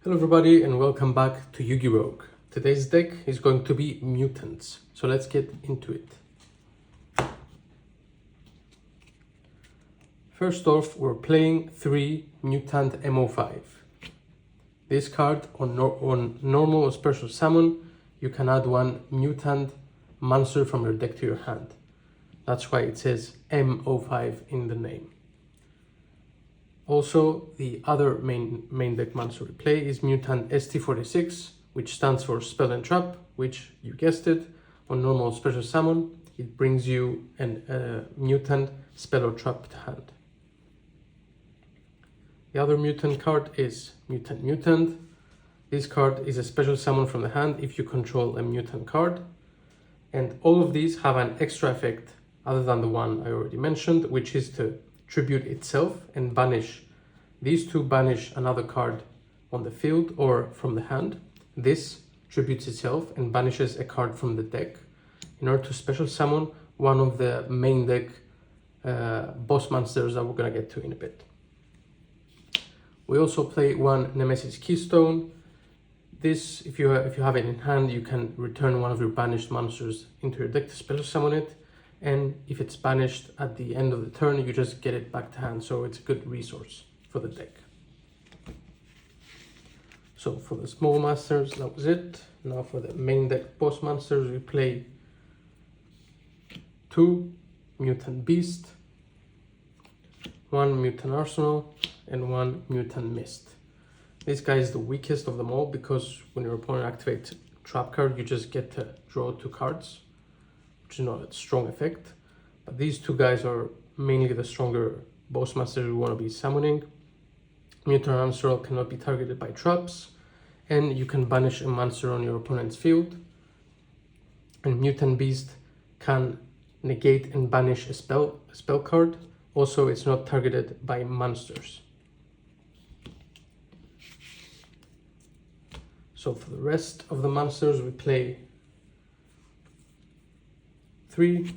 Hello everybody and welcome back to Yu-Gi-Oh! Today's deck is going to be Mutants, so let's get into it. First off, we're playing 3 Myutant MO5. This card, on normal or special summon, you can add 1 Mutant monster from your deck to your hand. That's why it says MO5 in the name. Also, the other main deck monster we play is Myutant ST46, which stands for Spell and Trap, which, you guessed it, on normal or special summon, it brings you a Mutant Spell or Trap to hand. The other Mutant card is Myutant. This card is a special summon from the hand if you control a Mutant card. And all of these have an extra effect other than the one I already mentioned, which is to tribute itself and banish. These two banish another card on the field or from the hand. This tributes itself and banishes a card from the deck in order to special summon one of the main deck boss monsters that we're gonna get to in a bit. We also play 1 Nemesis Keystone. This, if you have it in hand, you can return one of your banished monsters into your deck to special summon it. And if it's banished at the end of the turn, you just get it back to hand, so it's a good resource for the deck. So for the small masters, that was it. Now for the main deck boss monsters, we play 2 Mutant Beast, 1 Mutant Arsenal, and 1 Mutant Mist. This guy is the weakest of them all because when your opponent activates trap card, you just get to draw 2 cards. Which is not a strong effect, but these 2 guys are mainly the stronger boss masters we want to be summoning. Mutant Arsenal cannot be targeted by traps, and you can banish a monster on your opponent's field. And Mutant Beast can negate and banish a spell card. Also, it's not targeted by monsters. So for the rest of the monsters, we play 3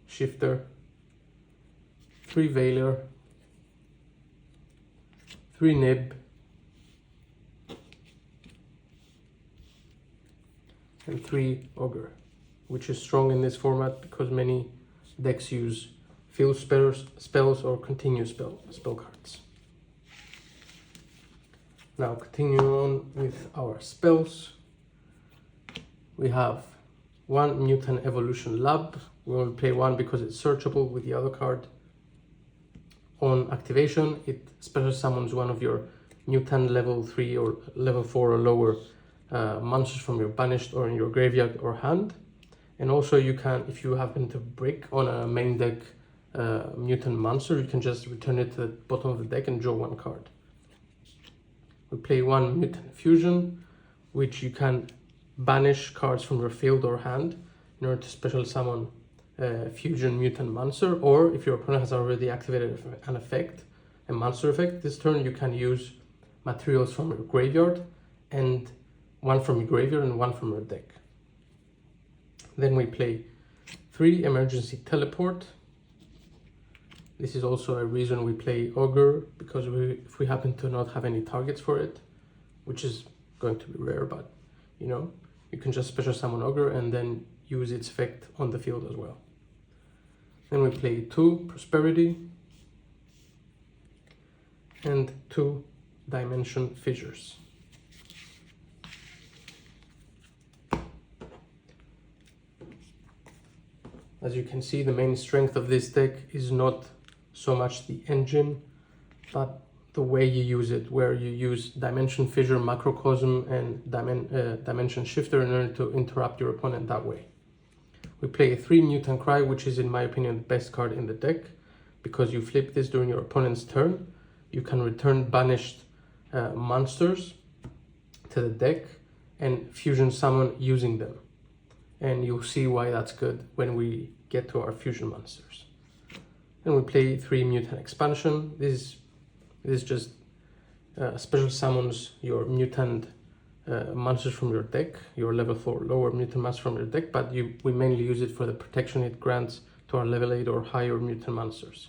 Shifter, 3 Veiler, 3 Nib, and 3 Ogre, which is strong in this format because many decks use field spells or continuous spell cards. Now continuing on with our spells, we have 1 Mutant Evolution Lab. We will play 1 because it's searchable with the other card. On activation, it special summons one of your Mutant level 3 or level 4 or lower monsters from your banished or in your graveyard or hand. And also you can, if you happen to break on a main deck Mutant monster, you can just return it to the bottom of the deck and draw 1 card. We play 1 Mutant Fusion, which you can banish cards from your field or hand in order to special summon a fusion mutant monster, or if your opponent has already activated an effect, a monster effect, this turn you can use materials from your graveyard, and 1 from your graveyard and 1 from your deck. Then we play 3 Emergency Teleport. This is also a reason we play Ogre, because if we happen to not have any targets for it, which is going to be rare, but you know, you can just special summon Ogre and then use its effect on the field as well. Then we play 2 Prosperity and 2 Dimension Fissures. As you can see, the main strength of this deck is not so much the engine, but the way you use it, where you use Dimension Fissure, Macrocosm, and Dimension Shifter in order to interrupt your opponent that way. We play 3 Mutant Cry, which is in my opinion the best card in the deck, because you flip this during your opponent's turn. You can return banished monsters to the deck and fusion summon using them. And you'll see why that's good when we get to our fusion monsters. Then we play 3 Mutant Expansion. This just special summons your mutant monsters from your deck, your level 4 lower mutant monsters from your deck, but we mainly use it for the protection it grants to our level 8 or higher mutant monsters.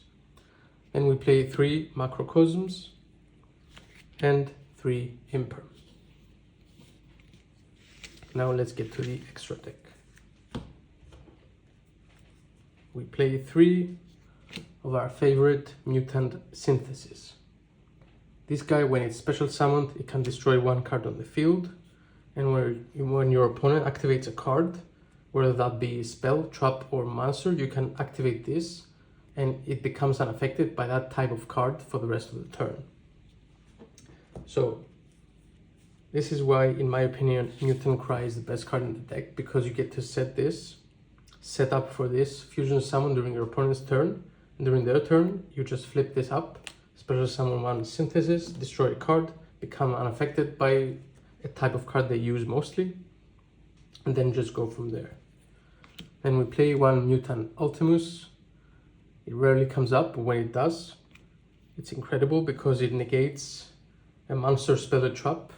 Then we play 3 Macrocosms and 3 Imperm. Now let's get to the extra deck. We play 3 of our favorite Myutant Synthesis. This guy, when it's special summoned, it can destroy 1 card on the field, and when your opponent activates a card, whether that be spell, trap, or monster, you can activate this, and it becomes unaffected by that type of card for the rest of the turn. So this is why, in my opinion, Myutant Cry is the best card in the deck, because you get to set up for this fusion summon during your opponent's turn, and during their turn, you just flip this up, special summon 1 Synthesis, destroy a card, become unaffected by a type of card they use mostly, and then just go from there. Then we play 1 Myutant Ultimus. It rarely comes up, but when it does, it's incredible because it negates a monster, spell, or trap.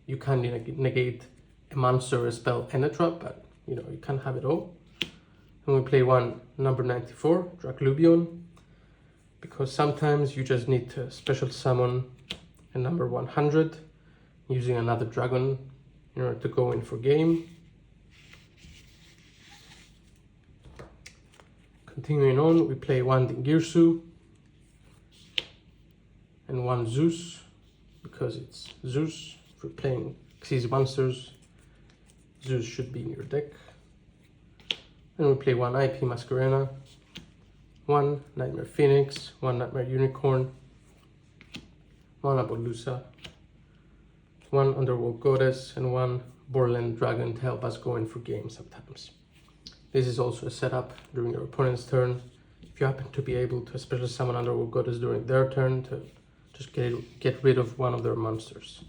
You can negate a monster, a spell, and a trap, but you can't have it all. And we play 1 number 94, Draclubion, because sometimes you just need to special summon a number 100 using another dragon in order to go in for game. Continuing on, we play 1 Dingirsu and 1 Zeus, because it's Zeus. If you're playing Xyz monsters, Zeus should be in your deck. And we play 1 IP Masquerena, 1 Nightmare Phoenix, 1 Nightmare Unicorn, 1 Abolusa, 1 Underworld Goddess, and 1 Borderland Dragon to help us go in for game sometimes. This is also a setup during your opponent's turn. If you happen to be able to special summon Underworld Goddess during their turn to just get rid of 1 of their monsters.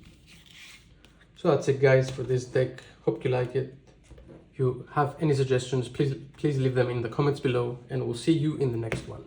So that's it, guys, for this deck. Hope you like it. If you have any suggestions, please leave them in the comments below, and we'll see you in the next one.